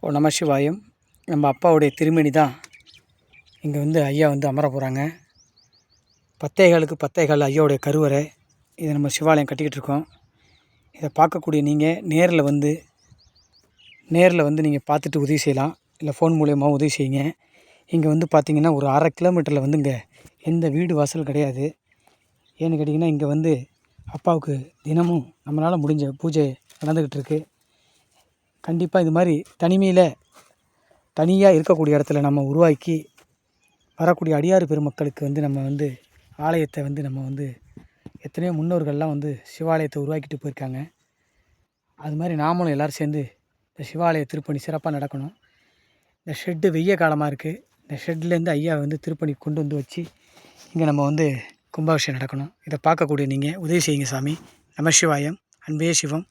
ஓ நம சிவாயம். நம்ம அப்பாவுடைய திருமணி தான் இங்கே வந்து ஐயா வந்து அமர போகிறாங்க. 10 10 ஐயாவுடைய கருவறை. இதை நம்ம சிவாலயம் கட்டிக்கிட்டு இருக்கோம். இதை பார்க்கக்கூடிய நீங்கள் நேரில் வந்து நீங்கள் பார்த்துட்டு உதவி செய்யலாம், இல்லை ஃபோன் மூலியமாக உதவி செய்யுங்க. இங்கே வந்து பார்த்திங்கன்னா ஒரு 1/2 கிலோமீட்டரில் வந்து இங்கே எந்த வீடு வாசல் கிடையாது. ஏன்னு கேட்டிங்கன்னா இங்கே வந்து அப்பாவுக்கு தினமும் நம்மளால் முடிஞ்ச பூஜை நடந்துக்கிட்டு இருக்குது. கண்டிப்பாக இது மாதிரி தனியாக இருக்கக்கூடிய இடத்துல நம்ம உருவாக்கி வரக்கூடிய அடியார் பெருமக்களுக்கு வந்து நம்ம வந்து ஆலயத்தை வந்து நம்ம வந்து எத்தனையோ முன்னோர்கள்லாம் வந்து சிவாலயத்தை உருவாக்கிட்டு போயிருக்காங்க. அது மாதிரி நாமளும் எல்லோரும் சேர்ந்து இந்த சிவாலய திருப்பணி சிறப்பாக நடக்கணும். இந்த ஷெட்டு வெய்ய காலமாக இருக்குது. இந்த ஷெட்லேருந்து ஐயா வந்து திருப்பணி கொண்டு வந்து வச்சு இங்கே நம்ம வந்து கும்பாபிஷேகம் நடக்கணும். இதை பார்க்கக்கூடிய நீங்கள் உதவி செய்யுங்க சாமி. நம சிவாயம். அன்பே சிவம்.